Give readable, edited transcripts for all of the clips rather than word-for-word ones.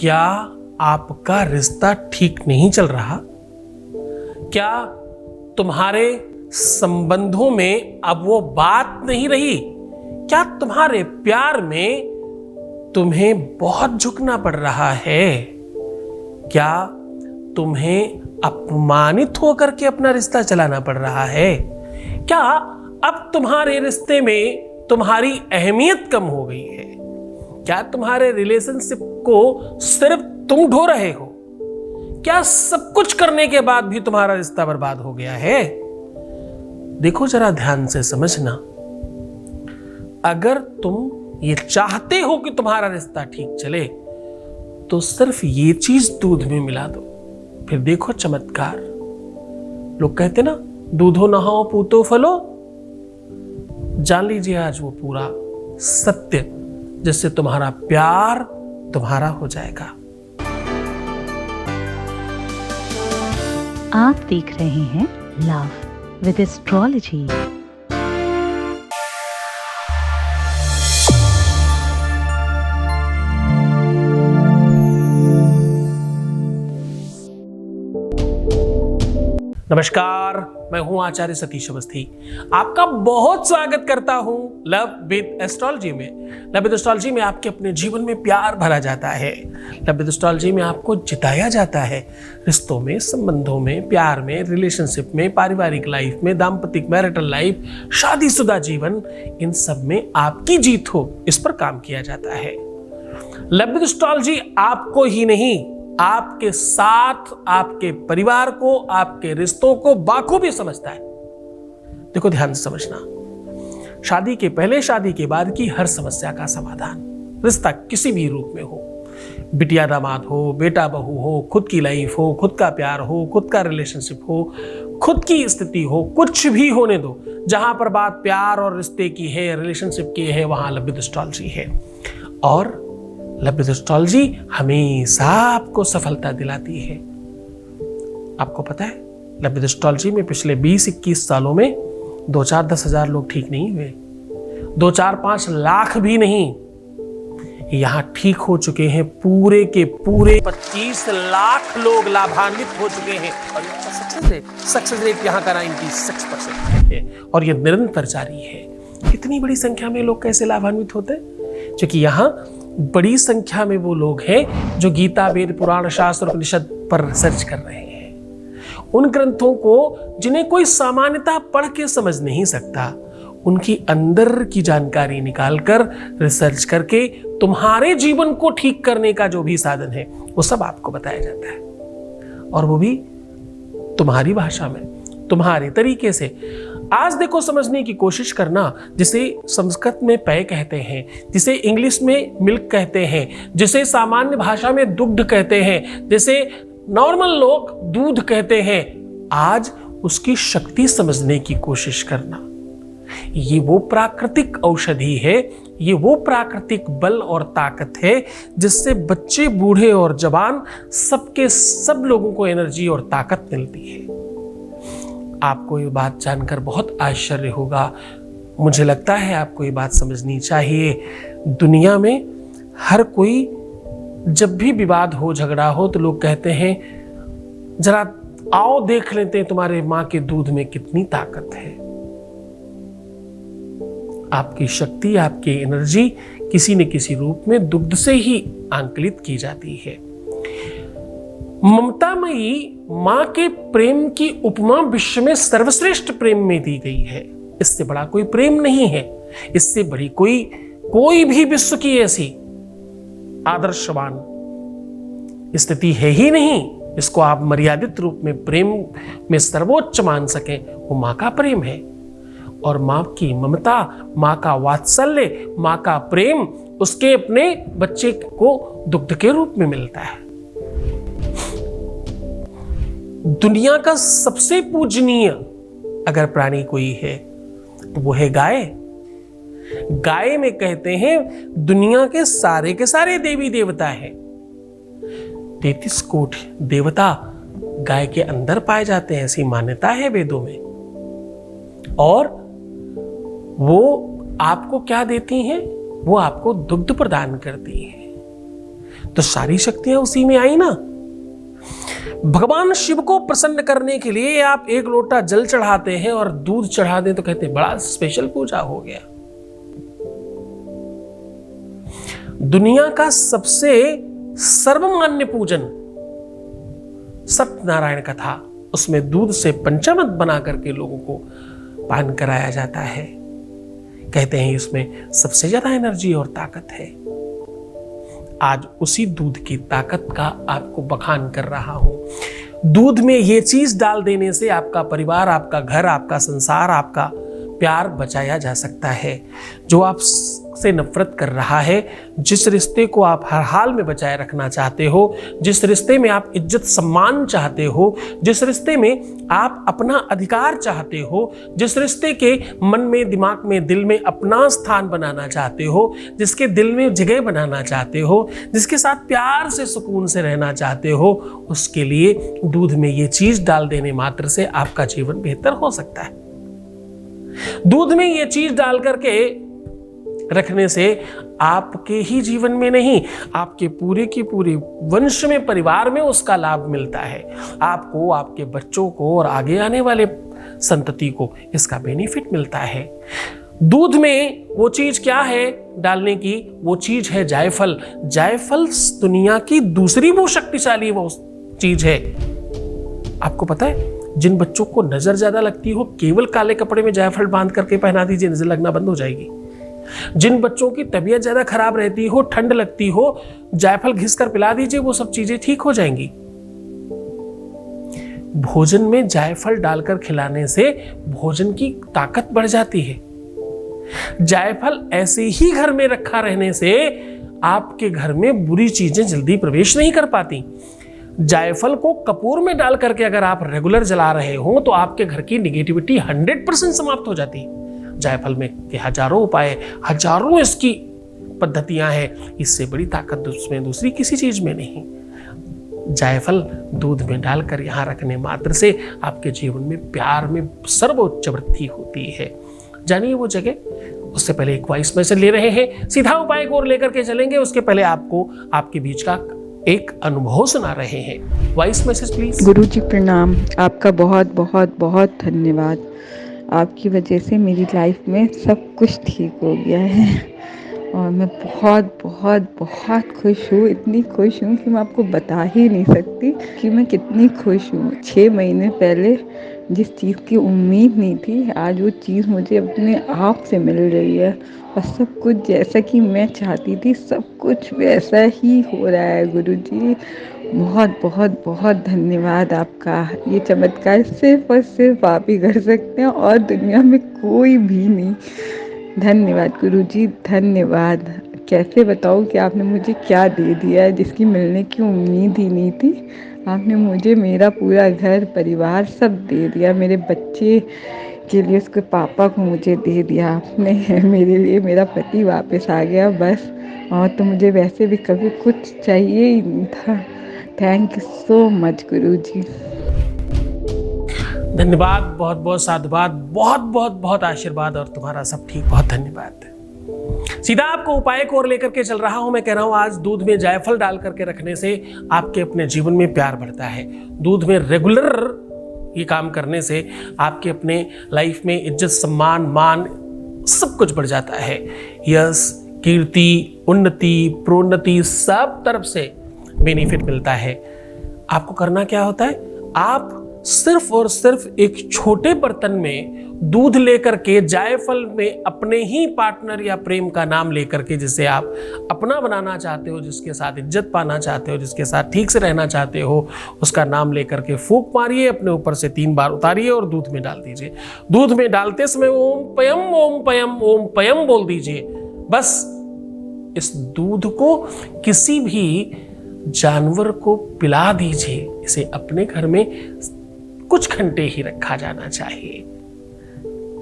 क्या आपका रिश्ता ठीक नहीं चल रहा? क्या तुम्हारे संबंधों में अब वो बात नहीं रही? क्या तुम्हारे प्यार में तुम्हें बहुत झुकना पड़ रहा है? क्या तुम्हें अपमानित होकर के अपना रिश्ता चलाना पड़ रहा है? क्या अब तुम्हारे रिश्ते में तुम्हारी अहमियत कम हो गई है? क्या तुम्हारे रिलेशनशिप को सिर्फ तुम ढो रहे हो? क्या सब कुछ करने के बाद भी तुम्हारा रिश्ता बर्बाद हो गया है? देखो जरा ध्यान से समझना, अगर तुम ये चाहते हो कि तुम्हारा रिश्ता ठीक चले तो सिर्फ ये चीज दूध में मिला दो, फिर देखो चमत्कार। लोग कहते ना, दूधो नहाओ पूतो फलो। जान लीजिए आज वो पूरा सत्य, जिससे तुम्हारा प्यार तुम्हारा हो जाएगा। आप देख रहे हैं लव विद एस्ट्रोलॉजी। नमस्कार, मैं हूं आचार्य सतीश अवस्थी। आपका बहुत स्वागत करता हूं लव विद एस्ट्रोलॉजी में। लव विद एस्ट्रोलॉजी में आपके अपने जीवन में प्यार भरा जाता है। लव विद एस्ट्रोलॉजी में आपको जिताया जाता है। रिश्तों में, संबंधों में, प्यार में, रिलेशनशिप में, पारिवारिक लाइफ में, दाम्पतिक मैरिटल लाइफ, शादीशुदा जीवन, इन सब में आपकी जीत हो, इस पर काम किया जाता है। लव विद एस्ट्रोलॉजी आपको ही नहीं, आपके साथ आपके परिवार को, आपके रिश्तों को बाखूबी समझता है। देखो ध्यान से समझना, शादी के पहले, शादी के बाद की हर समस्या का समाधान, रिश्ता किसी भी रूप में हो, बिटिया दामाद हो, बेटा बहू हो, खुद की लाइफ हो, खुद का प्यार हो, खुद का रिलेशनशिप हो, खुद की स्थिति हो, कुछ भी होने दो, जहां पर बात प्यार और रिश्ते की है, रिलेशनशिप की है, वहां लव विद एस्ट्रोलॉजी है। और लव विद एस्ट्रोलॉजी हमेशा आपको सफलता दिलाती है। आपको पता है, लव विद एस्ट्रोलॉजी में पिछले 20-21 सालों में 2-4-10 हजार लोग ठीक नहीं हुए, 2-4-5 लाख भी नहीं, यहां ठीक हो चुके हैं पूरे के पूरे 25 लाख लोग लाभान्वित हो चुके हैं। और सक्सेस रेट यहां का 96% है और यह निरंतर जारी है। इतनी बड़ी संख्या में लोग कैसे लाभान्वित होते हैं? क्योंकि यहाँ बड़ी संख्या में वो लोग हैं जो गीता, वेद, पुराण, शास्त्र, उपनिषद पर रिसर्च कर रहे हैं। उन ग्रंथों को जिन्हें कोई सामान्यता पढ़ के समझ नहीं सकता, उनकी अंदर की जानकारी निकालकर, रिसर्च करके तुम्हारे जीवन को ठीक करने का जो भी साधन है वो सब आपको बताया जाता है, और वो भी तुम्हारी भाषा में, तुम्हारे तरीके से। आज देखो, समझने की कोशिश करना, जिसे संस्कृत में पेय कहते हैं, जिसे इंग्लिश में मिल्क कहते हैं, जिसे सामान्य भाषा में दुग्ध कहते हैं, जिसे नॉर्मल लोग दूध कहते हैं, आज उसकी शक्ति समझने की कोशिश करना। ये वो प्राकृतिक औषधि है, ये वो प्राकृतिक बल और ताकत है जिससे बच्चे, बूढ़े और जवान सबके सब लोगों को एनर्जी और ताकत मिलती है। आपको ये बात जानकर बहुत आश्चर्य होगा, मुझे लगता है आपको ये बात समझनी चाहिए। दुनिया में हर कोई, जब भी विवाद हो, झगड़ा हो, तो लोग कहते हैं जरा आओ देख लेते हैं तुम्हारे मां के दूध में कितनी ताकत है। आपकी शक्ति, आपकी एनर्जी किसी न किसी रूप में दुग्ध से ही आंकलित की जाती है। ममतामयी मां के प्रेम की उपमा विश्व में सर्वश्रेष्ठ प्रेम में दी गई है। इससे बड़ा कोई प्रेम नहीं है, इससे बड़ी कोई भी विश्व की ऐसी आदर्शवान स्थिति है ही नहीं। इसको आप मर्यादित रूप में प्रेम में सर्वोच्च मान सकें, वो मां का प्रेम है। और मां की ममता, मां का वात्सल्य, मां का प्रेम उसके अपने बच्चे को दुग्ध के रूप में मिलता है। दुनिया का सबसे पूजनीय अगर प्राणी कोई है तो वो है गाय। गाय में कहते हैं दुनिया के सारे देवी देवता हैं। 33 कोटि देवता गाय के अंदर पाए जाते हैं, ऐसी मान्यता है वेदों में। और वो आपको क्या देती हैं? वो आपको दुग्ध प्रदान करती है। तो सारी शक्तियां उसी में आई ना। भगवान शिव को प्रसन्न करने के लिए आप 1 लोटा जल चढ़ाते हैं और दूध चढ़ा दें तो कहते हैं बड़ा स्पेशल पूजा हो गया। दुनिया का सबसे सर्वमान्य पूजन सत्यनारायण का था, उसमें दूध से पंचामृत बना करके लोगों को पान कराया जाता है। कहते हैं इसमें सबसे ज्यादा एनर्जी और ताकत है। आज उसी दूध की ताकत का आपको बखान कर रहा हूं। दूध में ये चीज डाल देने से आपका परिवार, आपका घर, आपका संसार, आपका प्यार बचाया जा सकता है। जो आपसे नफरत कर रहा है, जिस रिश्ते को आप हर हाल में बचाए रखना चाहते हो, जिस रिश्ते में आप इज्जत सम्मान चाहते हो, जिस रिश्ते में आप अपना अधिकार चाहते हो, जिस रिश्ते के मन में, दिमाग में, दिल में अपना स्थान बनाना चाहते हो, जिसके दिल में जगह बनाना चाहते हो, जिसके साथ प्यार से सुकून से रहना चाहते हो, उसके लिए दूध में ये चीज डाल देने मात्र से आपका जीवन बेहतर हो सकता है। दूध में ये चीज डाल करके रखने से आपके ही जीवन में नहीं, आपके पूरे की पूरी वंश में, परिवार में उसका लाभ मिलता है। आपको, आपके बच्चों को और आगे आने वाले संतति को इसका बेनिफिट मिलता है। दूध में वो चीज क्या है डालने की? वो चीज है जायफल। जायफल दुनिया की दूसरी वो शक्तिशाली वो चीज है। आपको पता है, जिन बच्चों को नजर ज्यादा लगती हो, केवल काले कपड़े में जायफल बांध करके पहना दीजिए, नजर लगना बंद हो जाएगी। जिन बच्चों की तबीयत ज्यादा खराब रहती हो, ठंड लगती हो, जायफल घिस कर पिला दीजिए, वो सब चीजें ठीक हो जाएंगी। भोजन में जायफल डालकर खिलाने से भोजन की ताकत बढ़ जाती है। जायफल ऐसे ही घर में रखा रहने से आपके घर में बुरी चीजें जल्दी प्रवेश नहीं कर पाती। जायफल को कपूर में डाल करके अगर आप रेगुलर जला रहे हो तो आपके घर की निगेटिविटी 100% समाप्त हो जाती है। जायफल में के हजारों उपाय, हजारों इसकी पद्धतियां हैं। इससे बड़ी ताकत उसमें दूसरी किसी चीज में नहीं। जायफल दूध में डालकर यहां रखने मात्र से आपके जीवन में प्यार में सर्वोच्च वृद्धि होती है। जानिए वो जगह। उससे पहले एक वॉइस मैसेज ले रहे हैं, सीधा उपाय को और लेकर के चलेंगे। उसके पहले आपको आपके बीच का एक अनुभव सुना रहे हैं। Voice message please. गुरुजी प्रणाम, आपका बहुत बहुत बहुत धन्यवाद। आपकी वजह से मेरी लाइफ में सब कुछ ठीक हो गया है और मैं बहुत बहुत बहुत खुश हूँ। इतनी खुश हूँ कि मैं आपको बता ही नहीं सकती कि मैं कितनी खुश हूँ। 6 महीने पहले जिस चीज़ की उम्मीद नहीं थी, आज वो चीज़ मुझे अपने आप से मिल रही है और सब कुछ जैसा कि मैं चाहती थी, सब कुछ वैसा ही हो रहा है। गुरुजी बहुत बहुत बहुत धन्यवाद आपका। ये चमत्कार सिर्फ और सिर्फ आप ही कर सकते हैं और दुनिया में कोई भी नहीं। धन्यवाद गुरुजी, धन्यवाद। कैसे बताऊँ कि आपने मुझे क्या दे दिया है जिसकी मिलने की उम्मीद ही नहीं थी। आपने मुझे मेरा पूरा घर परिवार सब दे दिया। मेरे बच्चे के लिए उसके पापा को मुझे दे दिया आपने। मेरे लिए मेरा पति वापस आ गया बस। और तो मुझे वैसे भी कभी कुछ चाहिए ही नहीं था। थैंक यू सो मच गुरुजी। धन्यवाद, बहुत बहुत साधुवाद, बहुत बहुत बहुत आशीर्वाद और तुम्हारा सब ठीक। बहुत धन्यवाद। सीधा आपको उपाय को और लेकर के चल रहा हूं। मैं कह रहा हूं आज दूध में जायफल डाल करके रखने से आपके अपने जीवन में प्यार बढ़ता है। दूध में रेगुलर ये काम करने से आपके अपने लाइफ में इज्जत, सम्मान, मान सब कुछ बढ़ जाता है। यश, कीर्ति, उन्नति, प्रोन्नति सब तरफ से बेनिफिट मिलता है। आपको करना क्या होता है? आप सिर्फ और सिर्फ एक छोटे बर्तन में दूध लेकर के जायफल में अपने ही पार्टनर या प्रेम का नाम लेकर के, जिसे आप अपना बनाना चाहते हो, जिसके साथ इज्जत पाना चाहते हो, जिसके साथ ठीक से रहना चाहते हो, उसका नाम लेकर के फूंक मारिए, अपने ऊपर से 3 बार उतारिए और दूध में डाल दीजिए। दूध में डालते समय ओम पयम ओम पयम ओम पयम बोल दीजिए। बस इस दूध को किसी भी जानवर को पिला दीजिए। इसे अपने घर में कुछ घंटे ही रखा जाना चाहिए।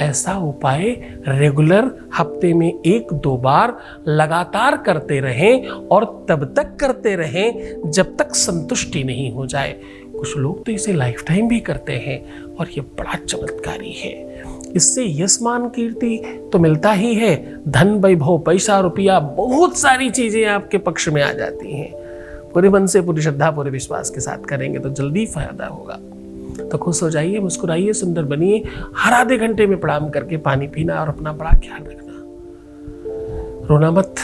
ऐसा उपाय रेगुलर हफ्ते में 1-2 बार लगातार करते रहें और तब तक करते रहें जब तक संतुष्टि नहीं हो जाए। कुछ लोग तो इसे लाइफ टाइम भी करते हैं और ये बड़ा चमत्कारी है। इससे यश, मान, कीर्ति तो मिलता ही है, धन, वैभव, पैसा, रुपया, बहुत सारी चीजें आपके पक्ष में आ जाती हैं। पूरे मन से, पूरी श्रद्धा, पूरे विश्वास के साथ करेंगे तो जल्दी फायदा होगा। तो खुश हो जाइए, मुस्कुराइए, सुंदर बनिए। हर आधे घंटे में प्रणाम करके पानी पीना और अपना बड़ा ख्याल रखना। रोना मत,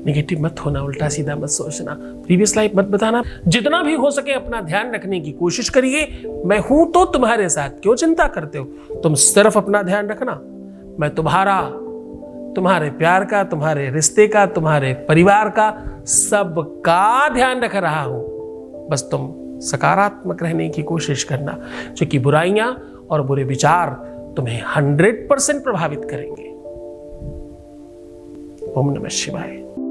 नेगेटिव मत होना, उल्टा सीधा मत सोचना, प्रीवियस लाइफ मत बताना। जितना भी हो सके अपना ध्यान रखने की कोशिश करिए। मैं हूं तो तुम्हारे साथ, क्यों चिंता करते हो? तुम सिर्फ अपना ध्यान रखना। मैं तुम्हारा, तुम्हारे प्यार का, तुम्हारे रिश्ते का, तुम्हारे परिवार का, सबका ध्यान रख रहा हूं। बस तुम सकारात्मक रहने की कोशिश करना, क्योंकि बुराइयां और बुरे विचार तुम्हें 100% प्रभावित करेंगे। ओम नमः शिवाय।